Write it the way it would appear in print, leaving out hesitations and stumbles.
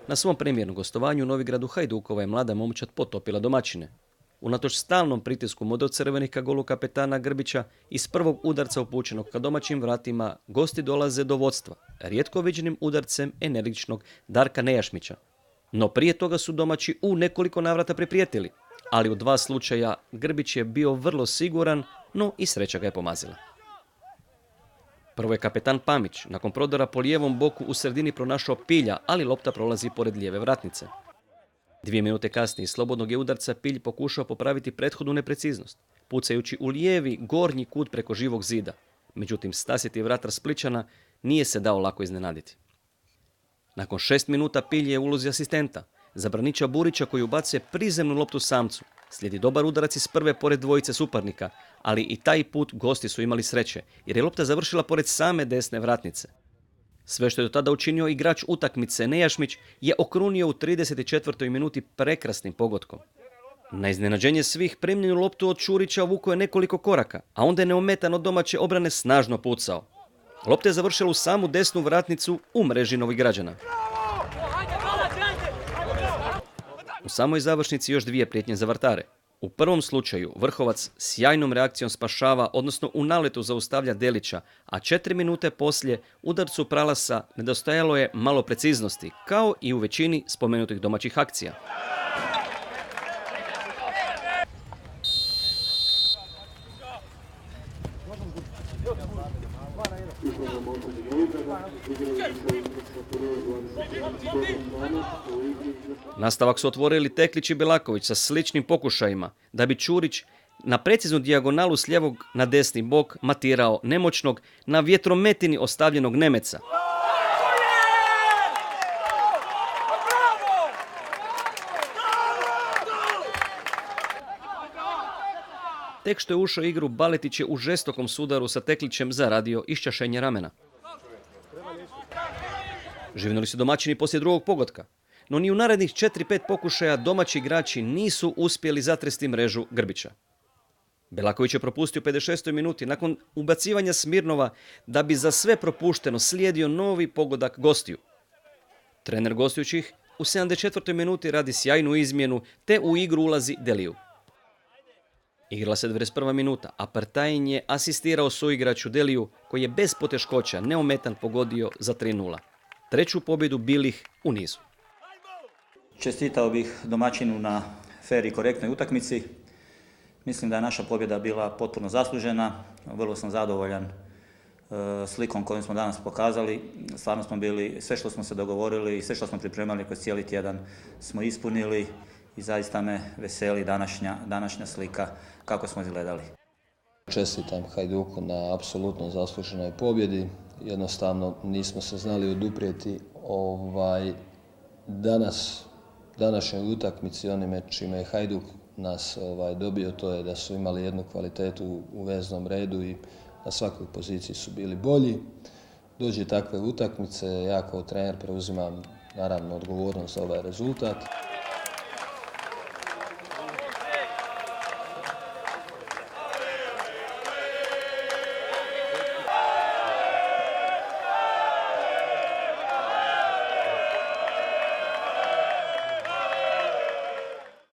Na svom premijernom gostovanju u Novigradu Hajdukova je mlada momčad potopila domaćine. Unatoč stalnom pritisku modrocrvenih ka golu kapetana Grbića, iz prvog udarca upućenog ka domaćim vratima gosti dolaze do vodstva, rijetko viđenim udarcem energičnog Darka Nejašmića. No prije toga su domaći u nekoliko navrata priprijetili, ali u 2 slučaja Grbić je bio vrlo siguran, no i sreća ga je pomazila. Prvo je kapetan Pamić nakon prodora po lijevom boku u sredini pronašao Pilja, ali lopta prolazi pored lijeve vratnice. 2 minute kasnije iz slobodnog je udarca Pilj pokušao popraviti prethodnu nepreciznost, pucajući u lijevi gornji kut preko živog zida. Međutim, stasiti vratar Splićana nije se dao lako iznenaditi. Nakon 6 minuta Pilj je u ulozi asistenta, za braniča Burića koji ubacuje prizemnu loptu samcu. Slijedi dobar udarac iz prve pored dvojice suparnika, ali i taj put gosti su imali sreće, jer je lopta završila pored same desne vratnice. Sve što je do tada učinio igrač utakmice Nejašmić je okrunio u 34. minuti prekrasnim pogodkom. Na iznenađenje svih primljenu loptu od Čurića vukao je nekoliko koraka, a onda je neometan od domaće obrane snažno pucao. Lopta je završila u samu desnu vratnicu u mreži Novigrađana. U samoj završnici još 2 prijetnje za vrtare. U prvom slučaju Vrhovac sjajnom reakcijom spašava, odnosno u naletu zaustavlja Delića, a 4 minute poslije udarcu Pralasa nedostajalo je malo preciznosti, kao i u većini spomenutih domaćih akcija. Nastavak su otvorili Teklić i Belaković sa sličnim pokušajima, da bi Čurić na preciznu dijagonalu s lijevog na desni bok matirao nemoćnog na vjetrometini ostavljenog Nemeca. Tek što je ušao igru, Baletić je u žestokom sudaru sa Teklićem zaradio iščašenje ramena. Živnuli su domaćini poslije drugog pogotka, no ni u narednih 4-5 pokušaja domaći igrači nisu uspjeli zatresti mrežu Grbića. Belaković je propustio u 56. minuti nakon ubacivanja Smirnova, da bi za sve propušteno slijedio novi pogodak gostiju. Trener gostujućih u 74. minuti radi sjajnu izmjenu, te u igru ulazi Deliju. Igrala se 21. minuta, a Partajin je asistirao suigraču Deliju, koji je bez poteškoća neometan pogodio za 3:0. Treću pobjedu bilih u nizu. Čestitao bih domaćinu na fer i korektnoj utakmici. Mislim da je naša pobjeda bila potpuno zaslužena. Vrlo sam zadovoljan slikom koju smo danas pokazali. Stvarno smo bili, sve što smo se dogovorili i sve što smo pripremali kroz cijeli tjedan smo ispunili i zaista me veseli današnja slika kako smo izgledali. Čestitam Hajduku na apsolutno zasluženoj pobjedi. Jednostavno nismo se znali oduprijeti današnjoj utakmici, onime čime je Hajduk nas dobio, to je da su imali jednu kvalitetu u veznom redu i na svakoj poziciji su bili bolji. Dođe takve utakmice, ja kao trener preuzimam naravno odgovornost za ovaj rezultat.